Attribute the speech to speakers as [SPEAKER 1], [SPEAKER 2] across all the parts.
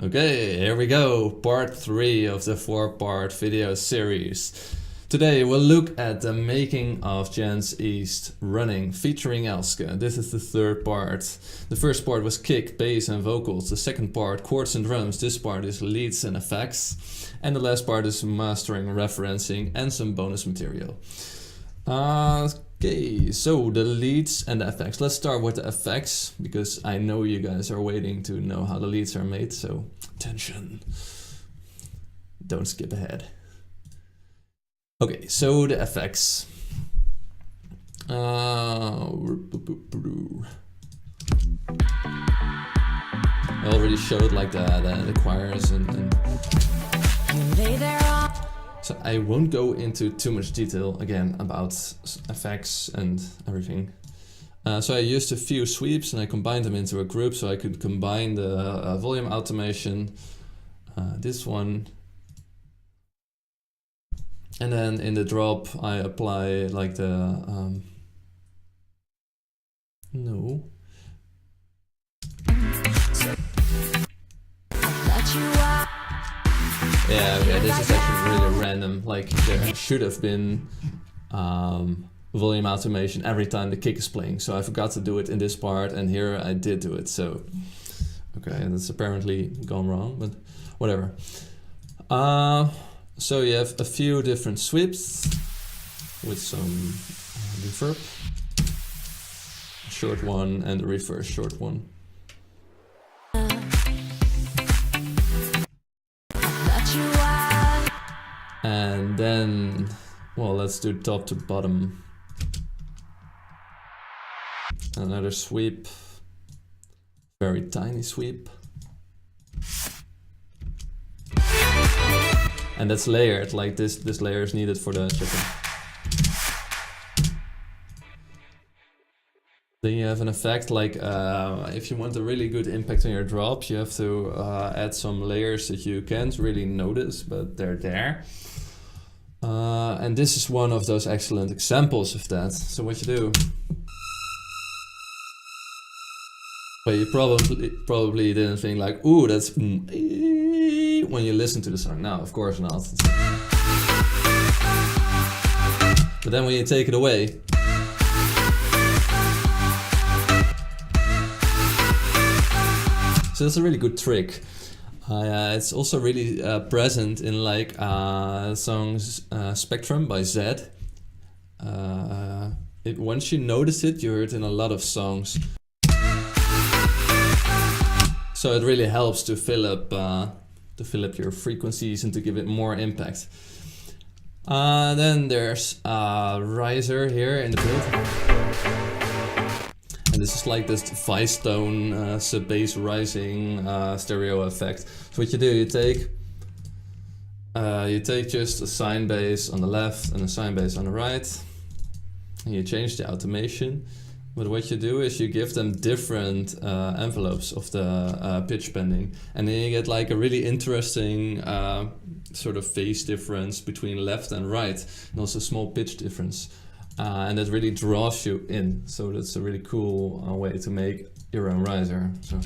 [SPEAKER 1] Okay, here we go, part 3 of the 4-part video series. Today we'll look at the making of Jens East Running featuring Elske. This is the 3rd part. The first part was kick, bass and vocals. The second part, chords and drums. This part is leads and effects. And the last part is mastering, referencing and some bonus material. Okay, so the leads and the effects. Let's start with the effects, because I know you guys are waiting to know how the leads are made, so attention. Don't skip ahead. Okay, so the effects. I already showed like the choirs and so I won't go into too much detail again about effects and everything. So I used a few sweeps and I combined them into a group so I could combine the volume automation, this one, and then in the drop I apply like the Yeah, okay, this is actually really random. Like there should have been volume automation every time the kick is playing, so I forgot to do it in this part, and here I did do it. So okay, that's apparently gone wrong, but whatever. So you have a few different sweeps with some reverb, a short one and a reverse short one. And then, well, let's do top to bottom. Another sweep, very tiny sweep. And that's layered, like this layer is needed for the chicken. Then you have an effect like, if you want a really good impact on your drops, you have to add some layers that you can't really notice, but they're there. And this is one of those excellent examples of that. So what you do, but you probably didn't think like, ooh, that's when you listen to the song. No, of course not. But then when you take it away, so that's a really good trick. It's also really present in like songs Spectrum by Zed. Once you notice it, you hear it in a lot of songs. So it really helps to fill up your frequencies and to give it more impact. Then there's riser here in the build. And this is like this 5-tone sub-bass rising stereo effect. So what you do, you take just a sine bass on the left and a sine bass on the right, and you change the automation. But what you do is you give them different envelopes of the pitch bending, and then you get like a really interesting sort of phase difference between left and right, and also small pitch difference. And that really draws you in, so that's a really cool way to make your own riser. So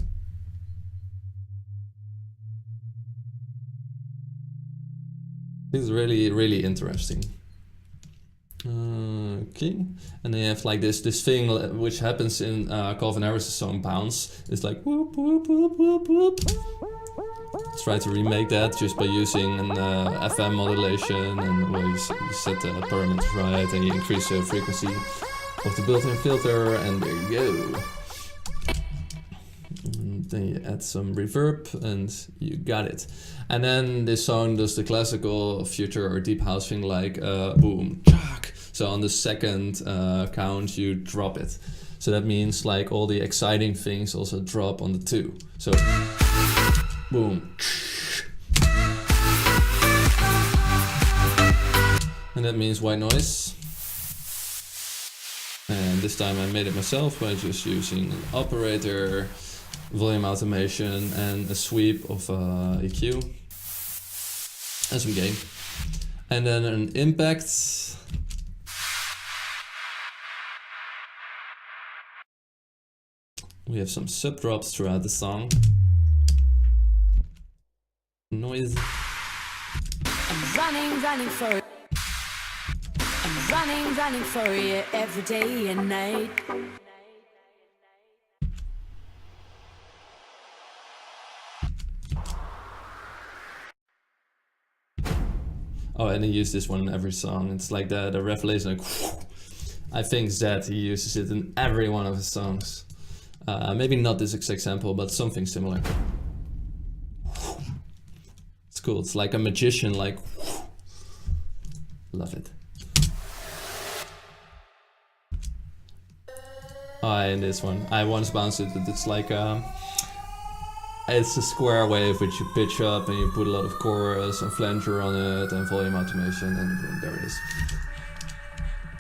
[SPEAKER 1] this is really interesting. Okay, and then you have like this thing which happens in Calvin Harris' song Bounce. It's like whoop whoop whoop whoop whoop. Try to remake that just by using an FM modulation, and well, you set the parameters right and you increase the frequency of the built-in filter, and there you go. And then you add some reverb and you got it. And then this song does the classical future or deep house thing, like boom, chak. So on the second count you drop it. So that means like all the exciting things also drop on the 2. So boom. And that means white noise. And this time I made it myself by just using an operator, volume automation, and a sweep of EQ. And some gain. And then an impact. We have some sub drops throughout the song. noise.
[SPEAKER 2] I'm running for it. I'm running for you every day and night.
[SPEAKER 1] Oh, and he used this one in every song. It's like the revelation, like, I think that he uses it in every one of his songs. Maybe not this exact sample, but something similar. It's cool. It's like a magician, like, love it. Oh, and this one, I once bounced it. It's like it's a square wave which you pitch up and you put a lot of chorus and flanger on it and volume automation, and boom, there it is.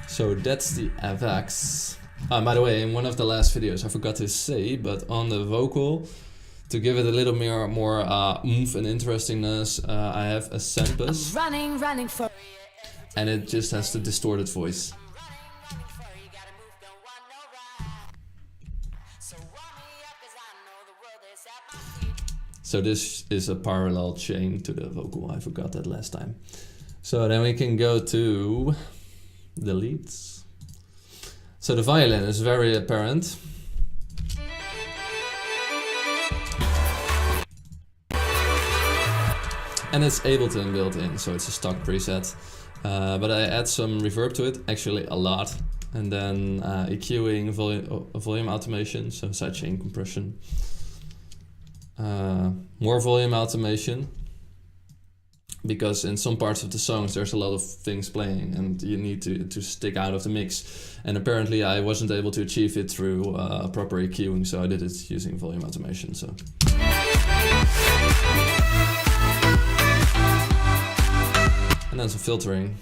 [SPEAKER 1] So that's the FX. By the way, in one of the last videos I forgot to say, but on the vocal, to give it a little more oomph and interestingness, I have a Sampus.
[SPEAKER 2] Running for.
[SPEAKER 1] And it just has the distorted voice. So this is a parallel chain to the vocal. I forgot that last time. So then we can go to the leads. So the violin is very apparent. And it's Ableton built in, so it's a stock preset. But I add some reverb to it, actually a lot. And then EQing, volume automation, so sidechain compression. More volume automation, because in some parts of the songs there's a lot of things playing and you need to stick out of the mix, and apparently I wasn't able to achieve it through proper EQing, so I did it using volume automation. So and then some filtering,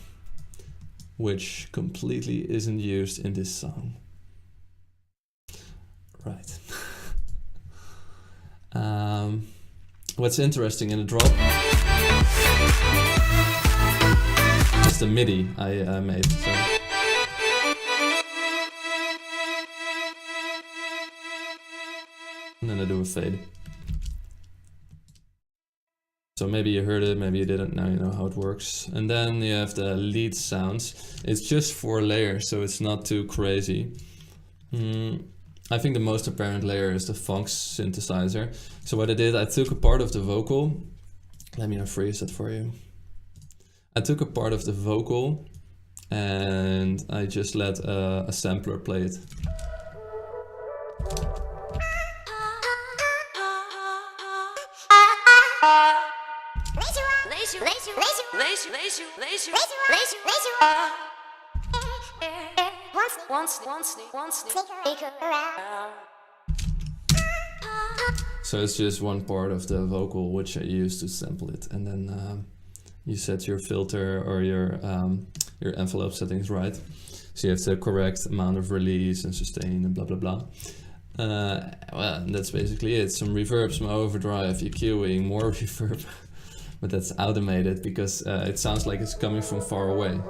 [SPEAKER 1] which completely isn't used in this song. Right. What's interesting in the drop is the MIDI I made. So. And then I do a fade. So maybe you heard it, maybe you didn't, now you know how it works. And then you have the lead sounds. It's just 4 layers, so it's not too crazy. I think the most apparent layer is the funk synthesizer. So what I did, I took a part of the vocal. Let me unfreeze that for you. I took a part of the vocal and I just let a sampler play it. So it's just one part of the vocal which I use to sample it, and then you set your filter or your envelope settings right. So you have the correct amount of release and sustain and blah blah blah. Well, that's basically it. Some reverb, some overdrive, EQing, more reverb, but that's automated because it sounds like it's coming from far away.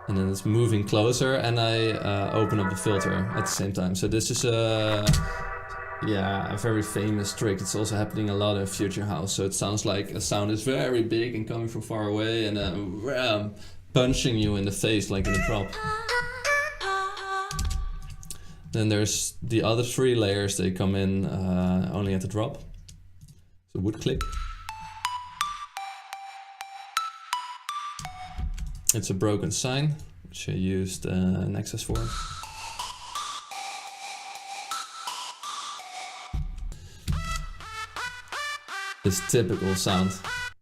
[SPEAKER 1] And then it's moving closer, and I open up the filter at the same time. So this is a very famous trick. It's also happening a lot in Future House. So it sounds like a sound is very big and coming from far away, and punching you in the face like in a drop. Then there's the other 3 layers. They come in only at the drop. So wood click. It's a broken sine, which I used Nexus for. This typical sound.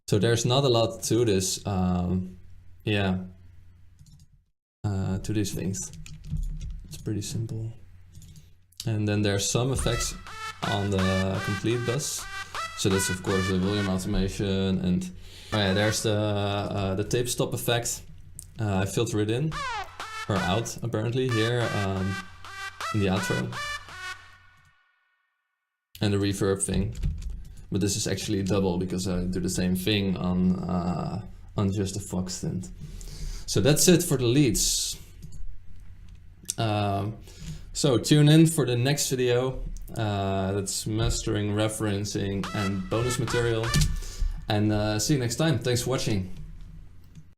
[SPEAKER 1] So there's not a lot to this, to these things. It's pretty simple. And then there's some effects on the complete bus. So that's of course the volume automation, and there's the tape stop effect. I filter it in, or out apparently, here in the outro. And the reverb thing. But this is actually double because I do the same thing on just the Fox stint. So that's it for the leads. So tune in for the next video. That's mastering, referencing, and bonus material. And see you next time. Thanks for watching.